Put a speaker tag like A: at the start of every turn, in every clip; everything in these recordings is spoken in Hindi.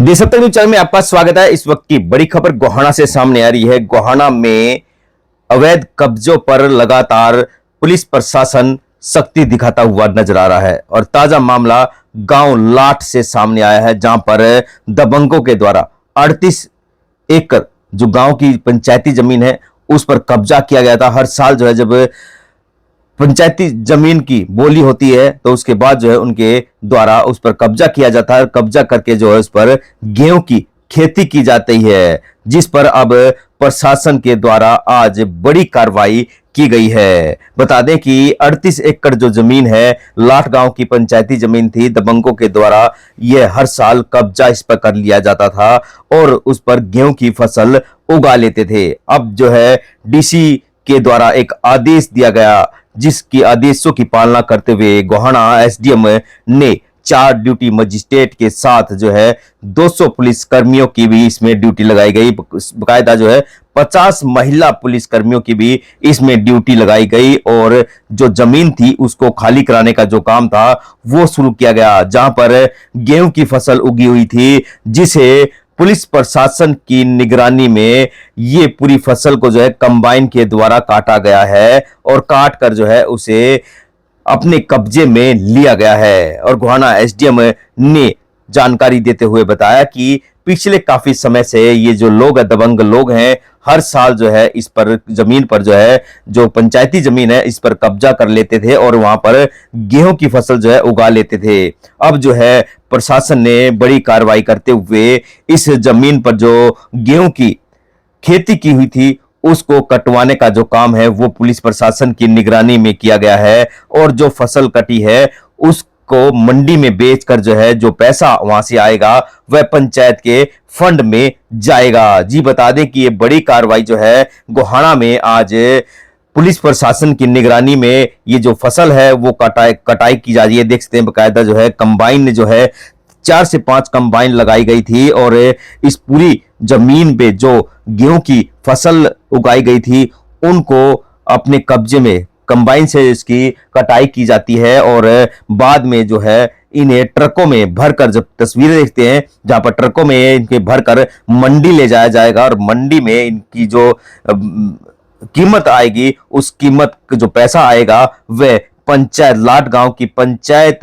A: देशभक्त न्यूज चैनल में आपका स्वागत है। इस वक्त की बड़ी खबर गोहाना से सामने आ रही है। गोहाना में अवैध कब्जों पर लगातार पुलिस प्रशासन सख्ती दिखाता हुआ नजर आ रहा है और ताजा मामला गांव लाठ से सामने आया है, जहां पर दबंगों के द्वारा 38 एकड़ जो गांव की पंचायती जमीन है उस पर कब्जा किया गया था। हर साल जो है जब पंचायती जमीन की बोली होती है तो उसके बाद जो है उनके द्वारा उस पर कब्जा किया जाता है। कब्जा करके जो है उस पर गेहूं की खेती की जाती है, जिस पर अब प्रशासन के द्वारा आज बड़ी कार्रवाई की गई है। बता दें कि 38 एकड़ जो जमीन है लाठ गांव की पंचायती जमीन थी, दबंगों के द्वारा यह हर साल कब्जा इस पर कर लिया जाता था और उस पर गेहूं की फसल उगा लेते थे। अब जो है डीसी के द्वारा एक आदेश दिया गया, जिसकी आदेशों की पालना करते हुए गोहाना एसडीएम ने 4 ड्यूटी मजिस्ट्रेट के साथ जो है 200 पुलिस कर्मियों की भी इसमें ड्यूटी लगाई गई। बकायदा जो है 50 महिला पुलिस कर्मियों की भी इसमें ड्यूटी लगाई गई और जो जमीन थी उसको खाली कराने का जो काम था वो शुरू किया गया, जहां पर गेहूं की फसल उगी हुई थी, जिसे पुलिस प्रशासन की निगरानी में ये पूरी फसल को जो है कंबाइन के द्वारा काटा गया है और काट कर जो है उसे अपने कब्जे में लिया गया है। और गोहाना एसडीएम ने जानकारी देते हुए बताया कि पिछले काफी समय से ये जो लोग दबंग लोग हैं हर साल जो है इस पर जमीन पर जो है जो पंचायती जमीन है इस पर कब्जा कर लेते थे और वहां पर गेहूं की फसल जो है उगा लेते थे। अब जो है प्रशासन ने बड़ी कार्रवाई करते हुए इस जमीन पर जो गेहूं की खेती की हुई थी उसको कटवाने का जो काम है वो पुलिस प्रशासन की निगरानी में किया गया है और जो फसल कटी है उसको मंडी में बेचकर जो है जो पैसा वहां से आएगा वह पंचायत के फंड में जाएगा। जी बता दें कि ये बड़ी कार्रवाई जो है गोहाना में आज पुलिस प्रशासन की निगरानी में ये जो फसल है वो कटाई की जा रही है। देख सकते हैं बकायदा जो है कंबाइन जो है 4 से 5 कंबाइन लगाई गई थी और इस पूरी जमीन पे जो गेहूं की फसल उगाई गई थी उनको अपने कब्जे में कंबाइन से इसकी कटाई की जाती है और बाद में जो है इन्हें ट्रकों में भरकर, जब तस्वीरें देखते हैं जहां पर ट्रकों में इनके भरकर मंडी ले जाया जाएगा और मंडी में इनकी जो कीमत आएगी उस कीमत जो पैसा आएगा वह पंचायत लाठ गांव की पंचायत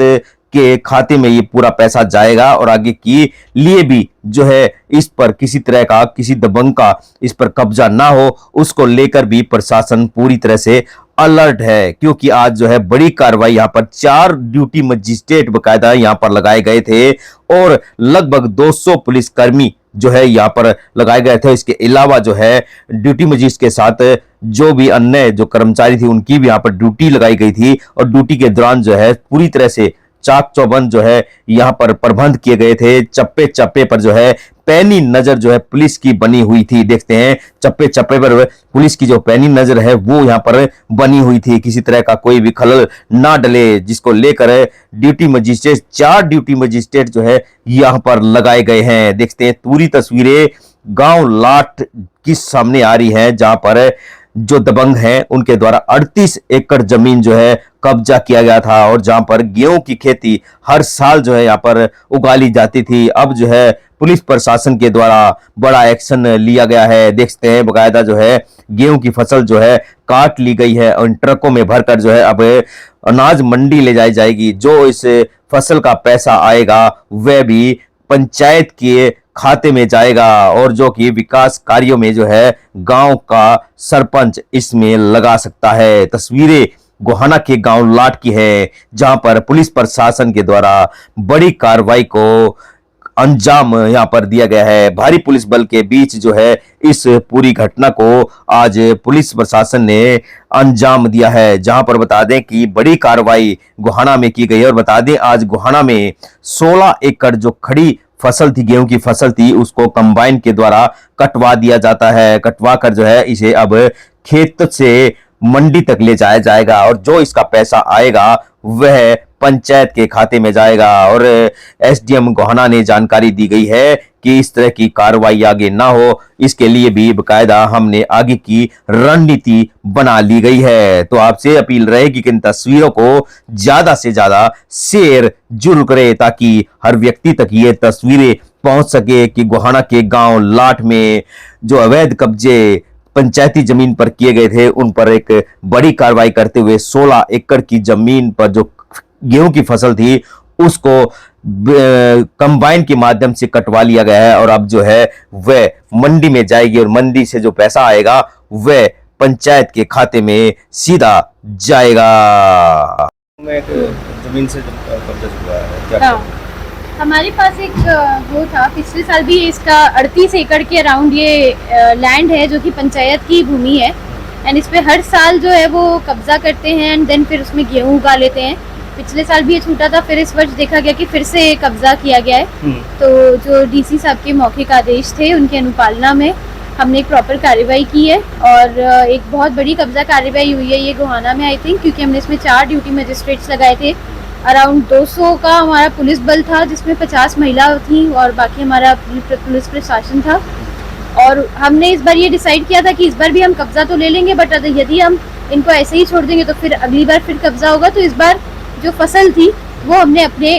A: के खाते में ये पूरा पैसा जाएगा और आगे की लिए भी जो है इस पर किसी तरह का किसी दबंग का इस पर कब्जा ना हो उसको लेकर भी प्रशासन पूरी तरह से अलर्ट है, क्योंकि आज जो है बड़ी कार्रवाई यहाँ पर 4 ड्यूटी मजिस्ट्रेट बकायदा यहाँ पर लगाए गए थे और लगभग 200 पुलिसकर्मी जो है यहाँ पर लगाए गए थे। इसके अलावा जो है ड्यूटी मजिस्ट्रेट के साथ जो भी अन्य जो कर्मचारी थी उनकी भी यहाँ पर ड्यूटी लगाई गई थी और ड्यूटी के दौरान जो है पूरी तरह से चाक चौबंद जो है यहाँ पर प्रबंध किए गए थे। चप्पे चप्पे पर जो है पैनी नजर जो है पुलिस की बनी हुई थी। देखते हैं चप्पे चप्पे पर पुलिस की जो पैनी नजर है वो यहाँ पर बनी हुई थी, किसी तरह का कोई भी खलल ना डले, जिसको लेकर ड्यूटी मजिस्ट्रेट 4 ड्यूटी मजिस्ट्रेट जो है यहाँ पर लगाए गए हैं। देखते हैं पूरी तस्वीरें गांव लाठ की सामने आ रही है, जहां पर जो दबंग हैं उनके द्वारा 38 एकड़ जमीन जो है कब्जा किया गया था और जहां पर गेहूं की खेती हर साल जो है यहाँ पर उगा ली जाती थी। अब जो है पुलिस प्रशासन के द्वारा बड़ा एक्शन लिया गया है। देखते हैं बकायदा जो है गेहूं की फसल जो है काट ली गई है और इन ट्रकों में भरकर जो है अब अनाज मंडी ले जाई जाएगी। जो इस फसल का पैसा आएगा वह भी पंचायत के खाते में जाएगा और जो कि विकास कार्यों में जो है गांव का सरपंच इसमें लगा सकता है। तस्वीरें गोहाना के गांव लाठ की है, जहां पर पुलिस प्रशासन के द्वारा बड़ी कार्रवाई को अंजाम यहां पर दिया गया है। भारी पुलिस बल के बीच जो है इस पूरी घटना को आज पुलिस प्रशासन ने अंजाम दिया है, जहां पर बता दें कि बड़ी कार्रवाई गोहाना में की गई है। और बता दें आज गोहाना में 16 एकड़ जो खड़ी फसल थी, गेहूं की फसल थी, उसको कंबाइन के द्वारा कटवा दिया जाता है। कटवा कर जो है इसे अब खेत से मंडी तक ले जाया जाएगा और जो इसका पैसा आएगा वह पंचायत के खाते में जाएगा। और एसडीएम गोहाना ने जानकारी दी गई है कि इस तरह की कार्रवाई आगे ना हो, इसके लिए भी बकायदा हमने आगे की रणनीति बना ली गई है। तो आपसे अपील रहेगी कि इन तस्वीरों को ज्यादा से ज्यादा शेयर जरूर करें ताकि हर व्यक्ति तक ये तस्वीरें पहुंच सके कि गोहाना के गांव लाठ में जो अवैध कब्जे पंचायती जमीन पर किए गए थे उन पर एक बड़ी कार्रवाई करते हुए 16 एकड़ की जमीन पर जो गेहूं की फसल थी उसको कंबाइन के माध्यम से कटवा लिया गया है। और अब जो है वह मंडी में जाएगी और मंडी से जो पैसा आएगा वह पंचायत के खाते में सीधा जाएगा। जमीन से कब्जा हुआ है क्या?
B: हमारे पास एक वो था, पिछले साल भी इसका 38 एकड़ के अराउंड ये लैंड है जो कि पंचायत की भूमि है। एंड इस पे हर साल जो है वो कब्जा करते हैं एंड देन फिर उसमें गेहूं उगा लेते हैं। पिछले साल भी ये छूटा था, फिर इस वर्ष देखा गया कि फिर से कब्जा किया गया है। तो जो डीसी साहब के मौखिक आदेश थे उनकी अनुपालना में हमने एक प्रॉपर कार्रवाई की है और एक बहुत बड़ी कब्जा कार्रवाई हुई है ये गोहाना में आई थिंक, क्योंकि हमने इसमें 4 ड्यूटी मजिस्ट्रेट्स लगाए थे। अराउंड 200 का हमारा पुलिस बल था जिसमें 50 महिला थी और बाकी हमारा पुलिस प्रशासन था। और हमने इस बार ये डिसाइड किया था कि इस बार भी हम कब्जा तो ले लेंगे, बट यदि हम इनको ऐसे ही छोड़ देंगे तो फिर अगली बार फिर कब्जा होगा। तो इस बार जो फसल थी वो हमने अपने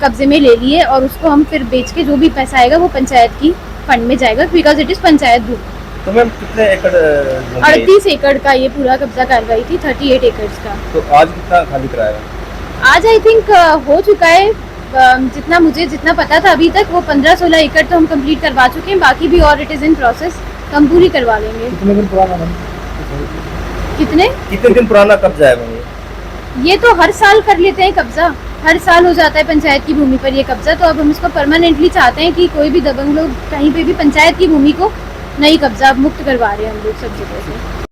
B: कब्जे में ले ली है और उसको हम फिर बेच के जो भी पैसा आएगा वो पंचायत की फंड में जाएगा, बिकॉज इट इज पंचायत भूमि।
A: तो मैम कितने एकड़?
B: 38 एकड़ का ये पूरा कब्जा कार्रवाई थी, 38 एकड़ का।
A: तो आज कितना खाली कराया?
B: आज आई थिंक हो चुका है, जितना पता था अभी तक वो 15-16 एकड़ तो हम कंप्लीट करवा चुके हैं, बाकी भी और इट इज इन प्रोसेस, हम पूरी करवा लेंगे।
A: कितने दिन पुराना?
B: कितने
A: दिन पुराना कब्जा है?
B: ये तो हर साल कर लेते हैं कब्जा, हर साल हो जाता है पंचायत की भूमि पर ये कब्जा। तो अब हम इसको परमानेंटली चाहते हैं कि कोई भी दबंग लोग कहीं पे भी पंचायत की भूमि को नहीं कब्जा मुक्त करवा रहे हैं हम लोग सब जगह से।